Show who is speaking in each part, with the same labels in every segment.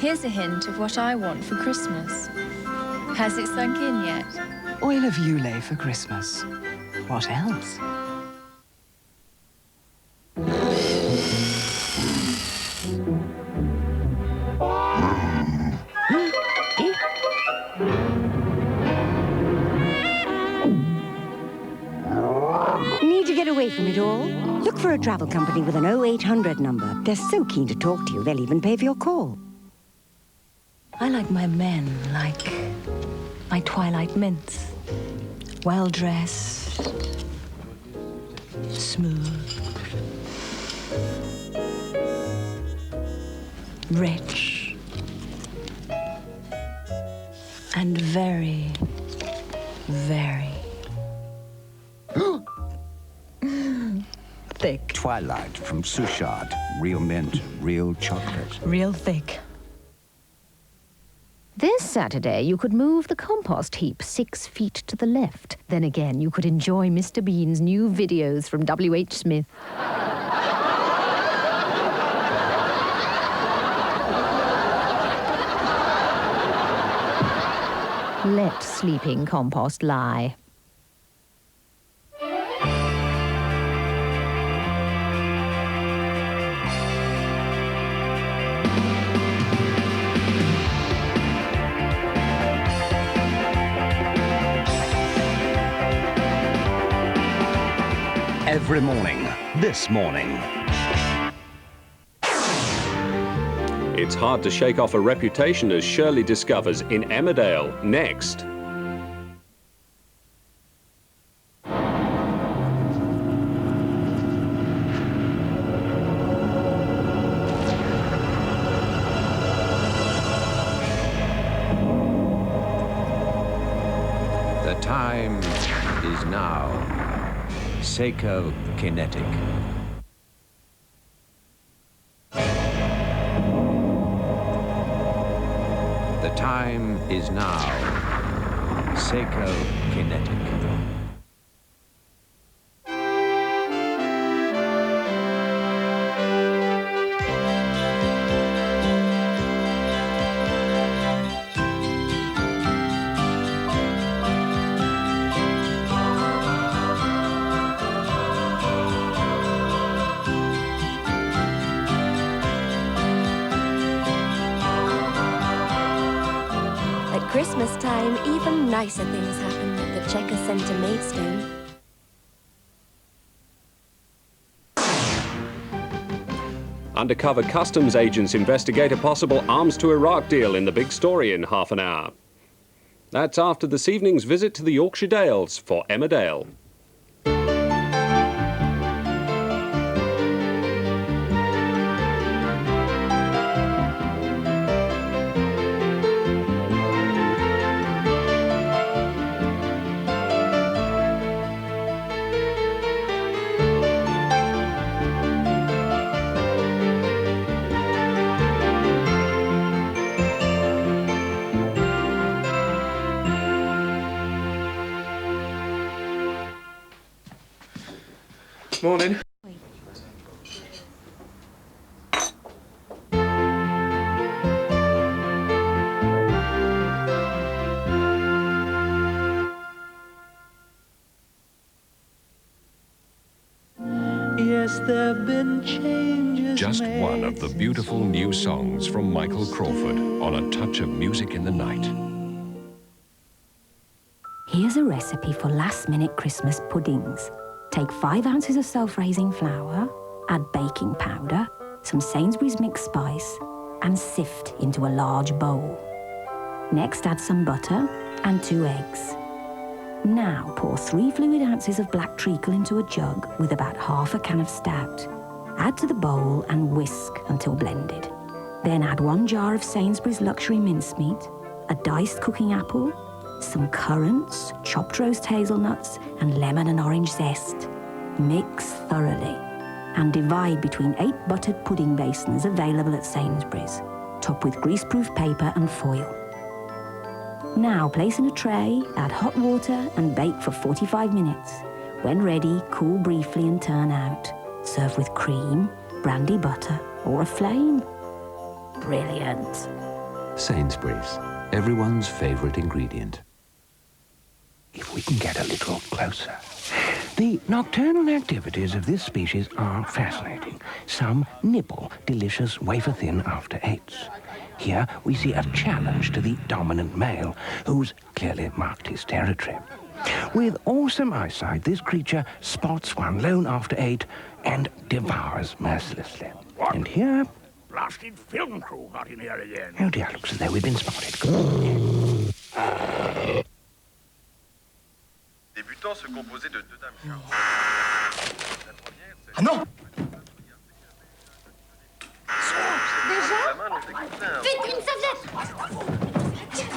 Speaker 1: Here's a hint of what I want for Christmas. Has it sunk in yet?
Speaker 2: Oil of Yule for Christmas. What else?
Speaker 3: Need to get away from it all? Look for a travel company with an 0800 number. They're so keen to talk to you, they'll even pay for your call.
Speaker 4: I like my men like my Twilight mints. Well-dressed, smooth, rich, and very, very thick.
Speaker 5: Twilight from Sushard. Real mint, real chocolate.
Speaker 4: Real thick.
Speaker 6: This Saturday, you could move the compost heap 6 feet to the left. Then again, you could enjoy Mr. Bean's new videos from W.H. Smith. Let sleeping compost lie.
Speaker 5: Every morning, this morning.
Speaker 7: It's hard to shake off a reputation, as Shirley discovers in Emmerdale next.
Speaker 8: The time is now. Psychokinetic. The time is now. Psychokinetic.
Speaker 9: Christmas time, even nicer things happen at the Checker Centre Maidstone.
Speaker 7: Undercover customs agents investigate a possible arms to Iraq deal in the big story in half an hour. That's after this evening's visit to the Yorkshire Dales for Emmerdale.
Speaker 10: Morning.
Speaker 11: Yes, there've been changes.
Speaker 12: Just one of the beautiful new songs from Michael Crawford on A Touch of Music in the Night.
Speaker 13: Here's a recipe for last-minute Christmas puddings. Take 5 ounces of self-raising flour, add baking powder, some Sainsbury's mixed spice, and sift into a large bowl. Next, add some butter and 2 eggs. Now, pour 3 fluid ounces of black treacle into a jug with about half a can of stout. Add to the bowl and whisk until blended. Then add 1 jar of Sainsbury's luxury mincemeat, a diced cooking apple, some currants, chopped roast hazelnuts, and lemon and orange zest. Mix thoroughly and divide between 8 buttered pudding basins available at Sainsbury's. Top with greaseproof paper and foil. Now place in a tray, add hot water and bake for 45 minutes. When ready, cool briefly and turn out. Serve with cream, brandy butter, or a flame. Brilliant.
Speaker 5: Sainsbury's, everyone's favorite ingredient.
Speaker 10: If we can get a little closer. The nocturnal activities of this species are fascinating. Some nibble delicious wafer-thin after eights. Here we see a challenge to the dominant male, who's clearly marked his territory. With awesome eyesight, this creature spots one lone after eight and devours mercilessly. And here...
Speaker 14: Blasted film crew got in here again.
Speaker 10: Oh dear, looks as though we've been spotted.
Speaker 15: Débutant se composait de deux dames.
Speaker 14: Ah non!
Speaker 15: Déjà?
Speaker 16: Vite, une serviette!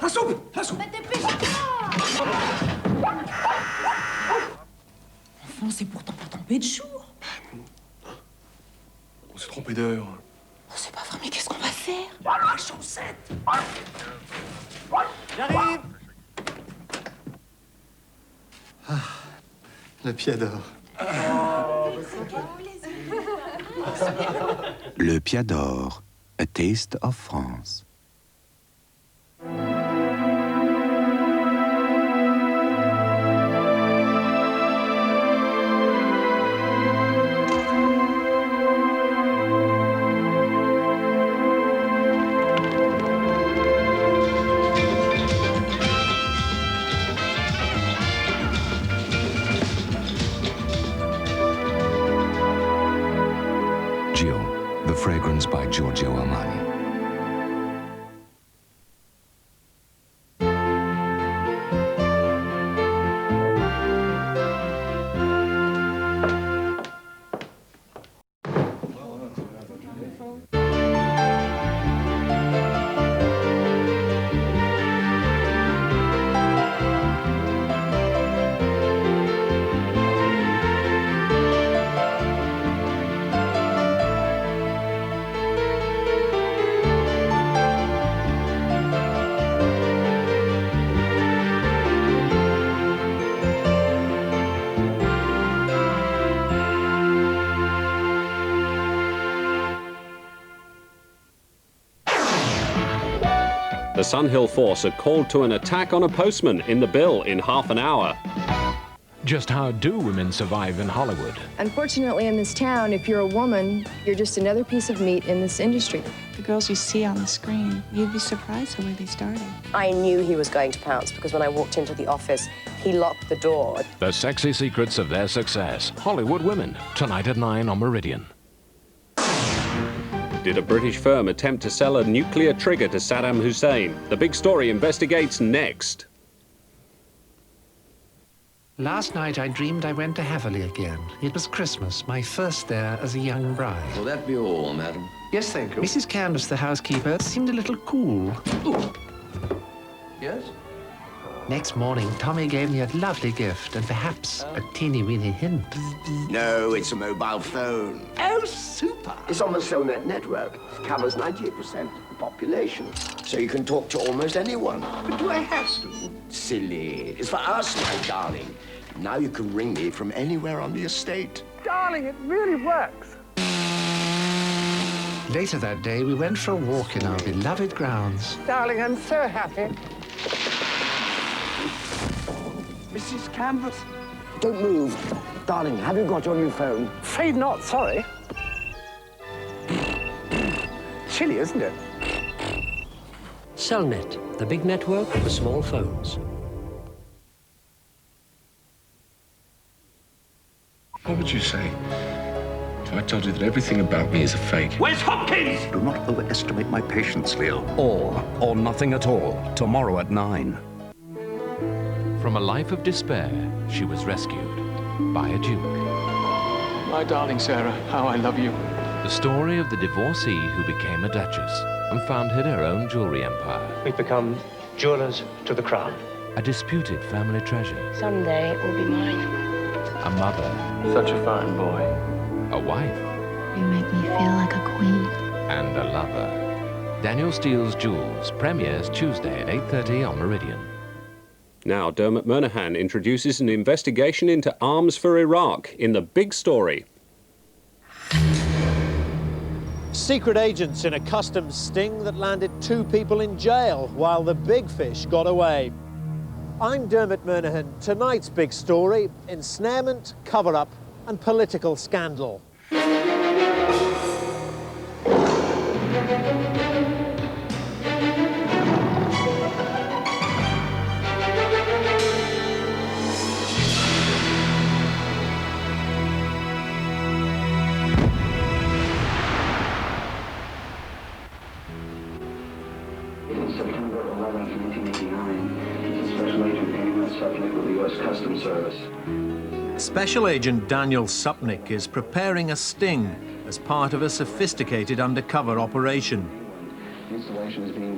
Speaker 14: La soupe! La soupe!
Speaker 16: Enfin, c'est pourtant pas tombé de jour.
Speaker 14: On s'est trompé d'heure.
Speaker 16: Oh, c'est pas vrai, mais qu'est-ce qu'on va faire?
Speaker 14: La chaussette! J'arrive! Ah, le piador.
Speaker 5: Le Piador, a taste of France. Gio, the fragrance by Giorgio Armani.
Speaker 7: The Sunhill Force are called to an attack on a postman in the Bill in half an hour.
Speaker 8: Just how do women survive in Hollywood?
Speaker 17: Unfortunately, in this town, if you're a woman, you're just another piece of meat in this industry.
Speaker 18: The girls you see on the screen, you'd be surprised the way they started.
Speaker 19: I knew he was going to pounce because when I walked into the office, he locked the door.
Speaker 8: The sexy secrets of their success. Hollywood Women, tonight at 9 on Meridian.
Speaker 7: Did a British firm attempt to sell a nuclear trigger to Saddam Hussein? The Big Story investigates next.
Speaker 20: Last night I dreamed I went to Haverley again. It was Christmas, my first there as a young bride.
Speaker 21: Will that be all, madam?
Speaker 20: Yes, thank you. Mrs. Candace, the housekeeper, seemed a little cool.
Speaker 21: Ooh. Yes?
Speaker 20: Next morning, Tommy gave me a lovely gift and perhaps a teeny-weeny hint.
Speaker 21: No, it's a mobile phone.
Speaker 20: Oh, super!
Speaker 21: It's on the Cellnet network. It covers 98% of the population. So you can talk to almost anyone.
Speaker 20: But do I have to?
Speaker 21: Silly. It's for us, my darling. Now you can ring me from anywhere on the estate.
Speaker 20: Darling, it really works. Later that day, we went for a walk in our beloved grounds.
Speaker 14: Darling, I'm so happy.
Speaker 21: Mrs. Canvas? Don't move. Darling, have you got your new phone?
Speaker 14: Afraid not, sorry. Chilly, isn't it?
Speaker 22: Cellnet, the big network for small phones.
Speaker 23: What would you say if I told you that everything about me is a fake?
Speaker 14: Where's Hopkins?
Speaker 5: Do not overestimate my patience, Leo. Or nothing at all, tomorrow at 9.
Speaker 8: From a life of despair, she was rescued by a duke.
Speaker 24: My darling Sarah, how I love you.
Speaker 8: The story of the divorcee who became a duchess and founded her own jewelry empire.
Speaker 22: We've become jewelers to the crown.
Speaker 8: A disputed family treasure.
Speaker 19: Someday it will be mine.
Speaker 8: A mother.
Speaker 24: Such a fine boy.
Speaker 8: A wife.
Speaker 1: You make me feel like a queen.
Speaker 8: And a lover. Daniel Steele's Jewels premieres Tuesday at 8:30 on Meridian.
Speaker 7: Now, Dermot Murnaghan introduces an investigation into arms for Iraq in The Big Story.
Speaker 2: Secret agents in a customs sting that landed 2 people in jail while the big fish got away. I'm Dermot Murnaghan. Tonight's big story: ensnarement, cover-up and political scandal.
Speaker 3: In September 11, 1989, Special Agent Daniel Supnick of the U.S. Customs Service.
Speaker 2: Special Agent Daniel Supnick is preparing a sting as part of a sophisticated undercover operation.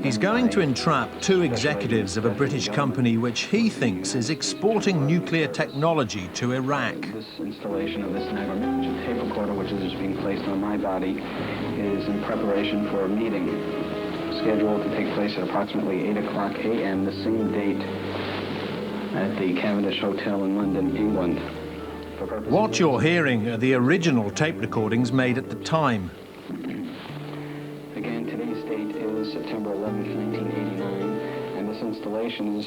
Speaker 2: He's going to entrap 2 executives of a British company which he thinks is exporting nuclear technology to Iraq.
Speaker 3: This installation of this tape recorder, which is being placed on my body, is in preparation for a meeting scheduled to take place at approximately 8:00 a.m. the same date at the Cavendish Hotel in London, England.
Speaker 2: What you're hearing are the original tape recordings made at the time.
Speaker 3: Again, today's date is September 11th, 1989, and this installation is...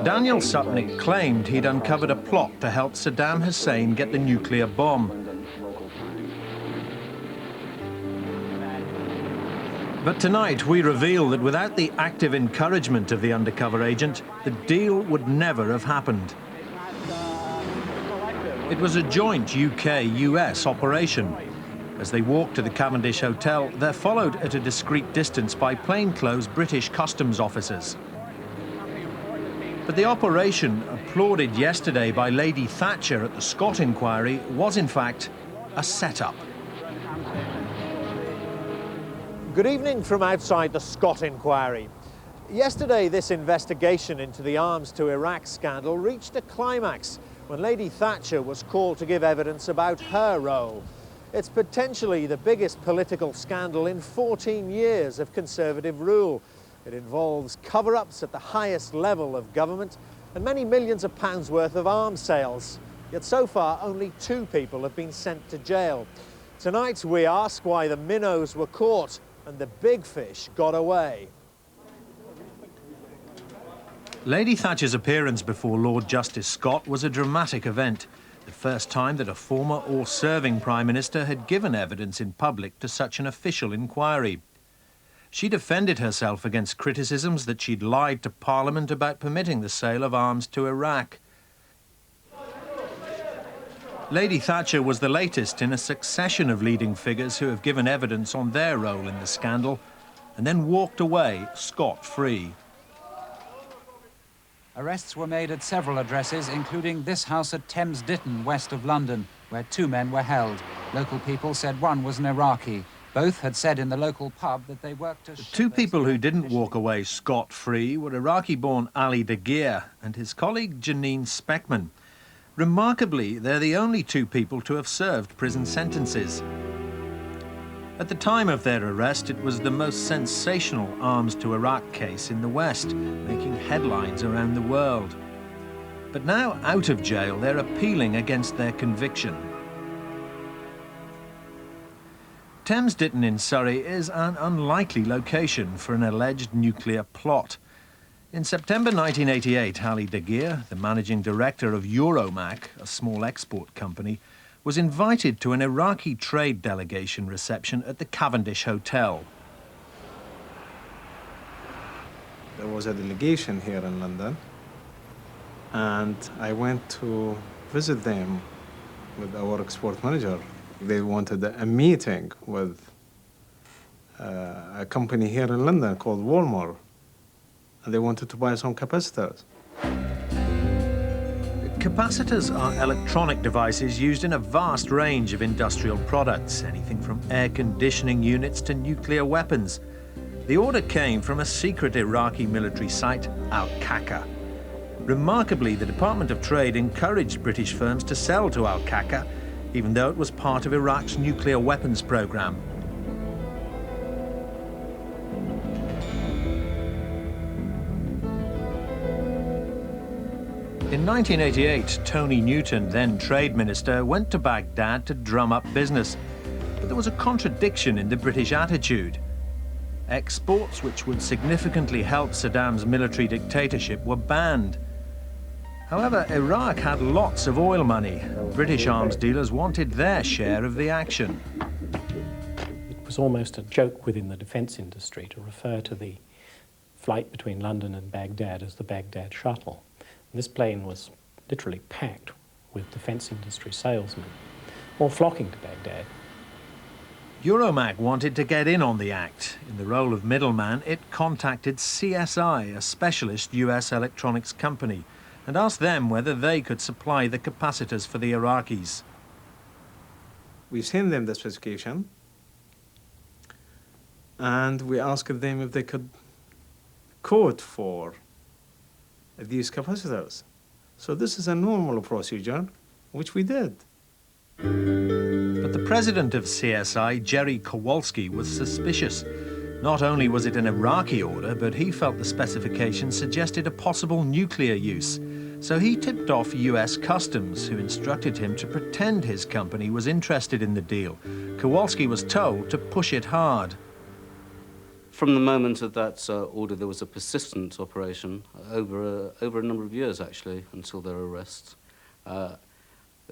Speaker 2: Daniel Supnick claimed he'd uncovered a plot to help Saddam Hussein get the nuclear bomb. But tonight we reveal that without the active encouragement of the undercover agent, the deal would never have happened. It was a joint UK-US operation. As they walked to the Cavendish Hotel, they're followed at a discreet distance by plainclothes British customs officers. But the operation, applauded yesterday by Lady Thatcher at the Scott inquiry, was in fact a setup. Good evening from outside the Scott inquiry. Yesterday, this investigation into the arms to Iraq scandal reached a climax when Lady Thatcher was called to give evidence about her role. It's potentially the biggest political scandal in 14 years of Conservative rule. It involves cover-ups at the highest level of government and many millions of pounds worth of arms sales. Yet so far, only 2 people have been sent to jail. Tonight, we ask why the minnows were caught and the big fish got away. Lady Thatcher's appearance before Lord Justice Scott was a dramatic event, the first time that a former or serving Prime Minister had given evidence in public to such an official inquiry. She defended herself against criticisms that she'd lied to Parliament about permitting the sale of arms to Iraq. Lady Thatcher was the latest in a succession of leading figures who have given evidence on their role in the scandal and then walked away scot-free.
Speaker 4: Arrests were made at several addresses, including this house at Thames Ditton, west of London, where 2 men were held. Local people said one was an Iraqi. Both had said in the local pub that they worked as...
Speaker 2: 2 people who didn't walk away scot-free were Iraqi-born Ali Daguerre and his colleague Janine Speckman. Remarkably, they're the only 2 people to have served prison sentences. At the time of their arrest, it was the most sensational arms to Iraq case in the West, making headlines around the world. But now, out of jail, they're appealing against their conviction. Thames Ditton in Surrey is an unlikely location for an alleged nuclear plot. In September 1988, Ali Daguerre, the managing director of Euromac, a small export company, was invited to an Iraqi trade delegation reception at the Cavendish Hotel.
Speaker 6: There was a delegation here in London, and I went to visit them with our export manager. They wanted a meeting with a company here in London called Walmart, and they wanted to buy some capacitors.
Speaker 2: Capacitors are electronic devices used in a vast range of industrial products, anything from air conditioning units to nuclear weapons. The order came from a secret Iraqi military site, Al-Qaqa. Remarkably, the Department of Trade encouraged British firms to sell to Al-Qaqa, even though it was part of Iraq's nuclear weapons program. In 1988, Tony Newton, then Trade Minister, went to Baghdad to drum up business. But there was a contradiction in the British attitude. Exports which would significantly help Saddam's military dictatorship were banned. However, Iraq had lots of oil money. British arms dealers wanted their share of the action.
Speaker 9: It was almost a joke within the defence industry to refer to the flight between London and Baghdad as the Baghdad shuttle. And this plane was literally packed with defence industry salesmen, all flocking to Baghdad.
Speaker 2: Euromac wanted to get in on the act. In the role of middleman, it contacted CSI, a specialist US electronics company, and asked them whether they could supply the capacitors for the Iraqis.
Speaker 6: We sent them the specification, and we asked them if they could quote for these capacitors. So this is a normal procedure, which we did.
Speaker 2: But the president of CSI, Jerry Kowalski, was suspicious. Not only was it an Iraqi order, but he felt the specification suggested a possible nuclear use. So he tipped off US Customs, who instructed him to pretend his company was interested in the deal. Kowalski was told to push it hard.
Speaker 11: From the moment of that order, there was a persistent operation over a number of years, actually, until their arrest.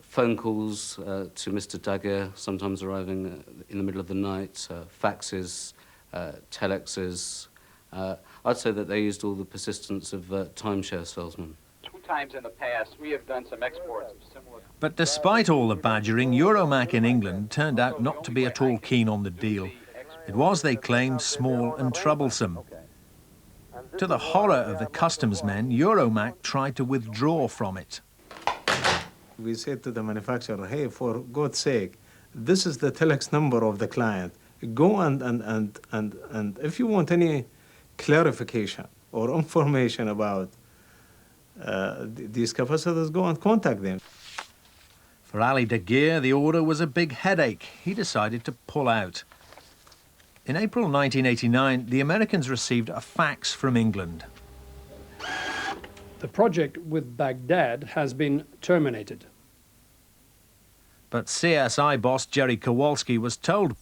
Speaker 11: Phone calls to Mr. Daguerre, sometimes arriving in the middle of the night, faxes, telexes. I'd say that they used all the persistence of timeshare salesmen.
Speaker 12: 2 times in the past, we have done some exports of similar...
Speaker 2: But despite all the badgering, Euromac in England turned out not to be at all keen on the deal. It was, they claimed, small and troublesome. To the horror of the customs men, Euromac tried to withdraw from it.
Speaker 6: We said to the manufacturer, hey, for God's sake, this is the telex number of the client. Go and if you want any clarification or information about these capacitors, go and contact them.
Speaker 2: For Ali Daguerre, the order was a big headache. He decided to pull out. In April 1989, the Americans received a fax from England.
Speaker 13: The project with Baghdad has been terminated.
Speaker 2: But CSI boss Jerry Kowalski was told